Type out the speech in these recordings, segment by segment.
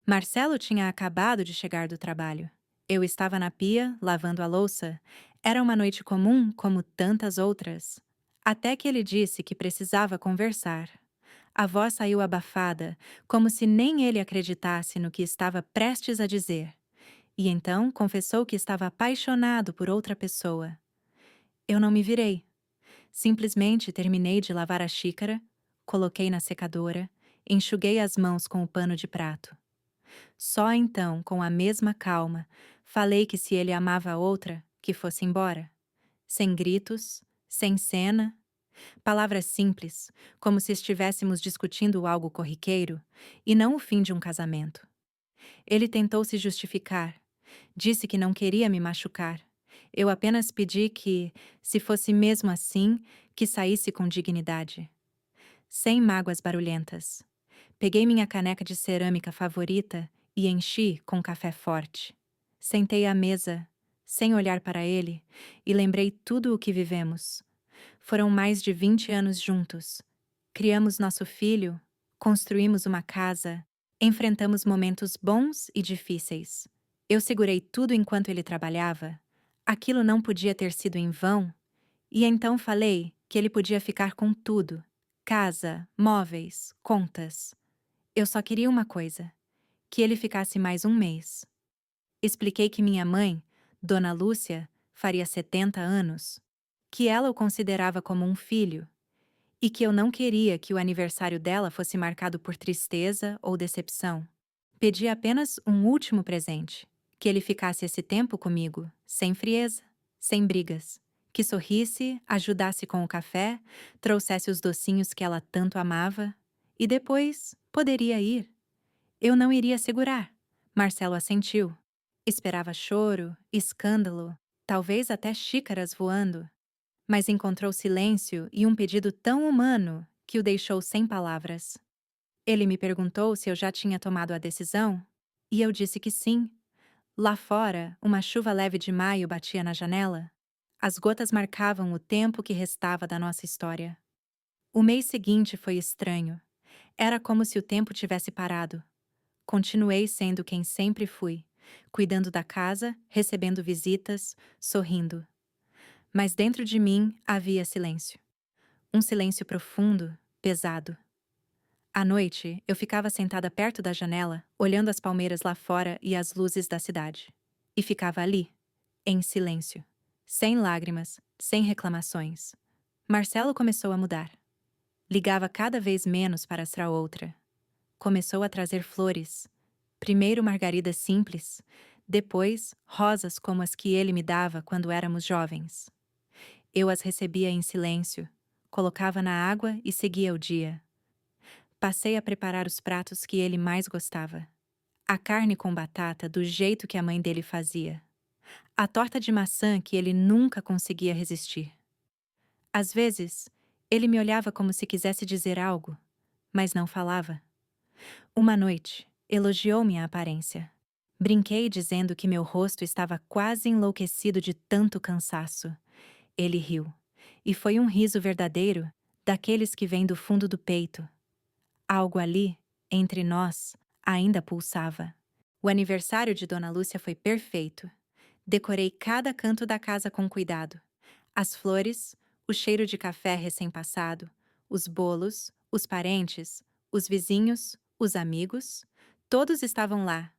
Marcelo tinha acabado de chegar do trabalho. Eu estava na pia, lavando a louça. Era uma noite comum, como tantas outras. Até que ele disse que precisava conversar. A voz saiu abafada, como se nem ele acreditasse no que estava prestes a dizer. E então confessou que estava apaixonado por outra pessoa. Eu não me virei. Simplesmente terminei de lavar a xícara, coloquei na secadora, enxuguei as mãos com o pano de prato. Só então, com a mesma calma, falei que se ele amava a outra, que fosse embora. Sem gritos, sem cena, palavras simples, como se estivéssemos discutindo algo corriqueiro, e não o fim de um casamento. Ele tentou se justificar. Disse que não queria me machucar. Eu apenas pedi que, se fosse mesmo assim, que saísse com dignidade. Sem mágoas barulhentas. Peguei minha caneca de cerâmica favorita e enchi com café forte. Sentei à mesa, sem olhar para ele, e lembrei tudo o que vivemos. Foram mais de 20 anos juntos. Criamos nosso filho, construímos uma casa, enfrentamos momentos bons e difíceis. Eu segurei tudo enquanto ele trabalhava. Aquilo não podia ter sido em vão. E então falei que ele podia ficar com tudo: casa, móveis, contas. Eu só queria uma coisa: que ele ficasse mais um mês. Expliquei que minha mãe, Dona Lúcia, faria 70 anos, que ela o considerava como um filho, e que eu não queria que o aniversário dela fosse marcado por tristeza ou decepção. Pedi apenas um último presente: que ele ficasse esse tempo comigo, sem frieza, sem brigas. Que sorrisse, ajudasse com o café, trouxesse os docinhos que ela tanto amava, e depois poderia ir. Eu não iria segurar. Marcelo assentiu. Esperava choro, escândalo, talvez até xícaras voando. Mas encontrou silêncio e um pedido tão humano que o deixou sem palavras. Ele me perguntou se eu já tinha tomado a decisão, e eu disse que sim. Lá fora, uma chuva leve de maio batia na janela. As gotas marcavam o tempo que restava da nossa história. O mês seguinte foi estranho. Era como se o tempo tivesse parado. Continuei sendo quem sempre fui, cuidando da casa, recebendo visitas, sorrindo. Mas dentro de mim havia silêncio. Um silêncio profundo, pesado. À noite, eu ficava sentada perto da janela, olhando as palmeiras lá fora e as luzes da cidade. E ficava ali, em silêncio, sem lágrimas, sem reclamações. Marcelo começou a mudar. Ligava cada vez menos para essa outra. Começou a trazer flores. Primeiro margaridas simples, depois rosas como as que ele me dava quando éramos jovens. Eu as recebia em silêncio, colocava na água e seguia o dia. Passei a preparar os pratos que ele mais gostava. A carne com batata do jeito que a mãe dele fazia. A torta de maçã que ele nunca conseguia resistir. Às vezes, ele me olhava como se quisesse dizer algo, mas não falava. Uma noite, elogiou minha aparência. Brinquei dizendo que meu rosto estava quase enlouquecido de tanto cansaço. Ele riu. E foi um riso verdadeiro, daqueles que vêm do fundo do peito. Algo ali, entre nós, ainda pulsava. O aniversário de Dona Lúcia foi perfeito. Decorei cada canto da casa com cuidado. As flores, o cheiro de café recém-passado, os bolos, os parentes, os vizinhos, os amigos, todos estavam lá.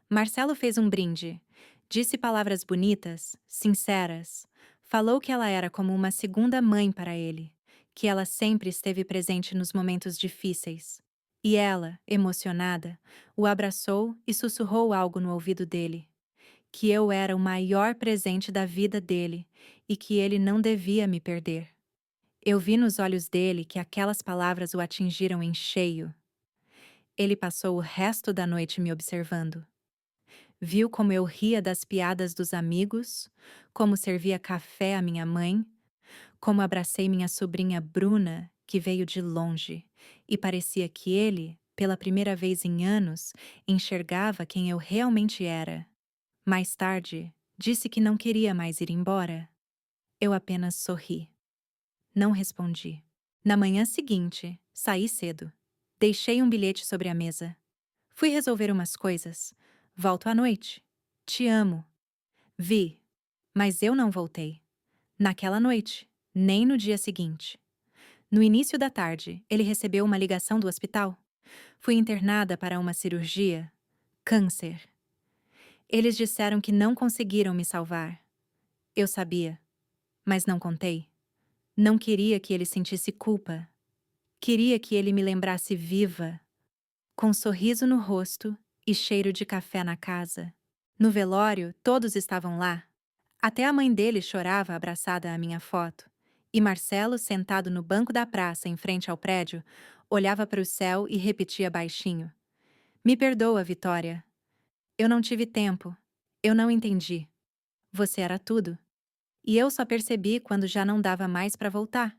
Marcelo fez um brinde, disse palavras bonitas, sinceras. Falou que ela era como uma segunda mãe para ele, que ela sempre esteve presente nos momentos difíceis. E ela, emocionada, o abraçou e sussurrou algo no ouvido dele. Que eu era o maior presente da vida dele e que ele não devia me perder. Eu vi nos olhos dele que aquelas palavras o atingiram em cheio. Ele passou o resto da noite me observando. Viu como eu ria das piadas dos amigos, como servia café à minha mãe, como abracei minha sobrinha Bruna, que veio de longe, e parecia que ele, pela primeira vez em anos, enxergava quem eu realmente era. Mais tarde, disse que não queria mais ir embora. Eu apenas sorri. Não respondi. Na manhã seguinte, saí cedo. Deixei um bilhete sobre a mesa. Fui resolver umas coisas. Volto à noite. Te amo. Vi. Mas eu não voltei. Naquela noite, nem no dia seguinte. No início da tarde, ele recebeu uma ligação do hospital. Fui internada para uma cirurgia. Câncer. Eles disseram que não conseguiram me salvar. Eu sabia, mas não contei. Não queria que ele sentisse culpa. Queria que ele me lembrasse viva, com um sorriso no rosto e cheiro de café na casa. No velório, todos estavam lá. Até a mãe dele chorava abraçada à minha foto. E Marcelo, sentado no banco da praça em frente ao prédio, olhava para o céu e repetia baixinho: Me perdoa, Vitória. Eu não tive tempo. Eu não entendi. Você era tudo. E eu só percebi quando já não dava mais para voltar.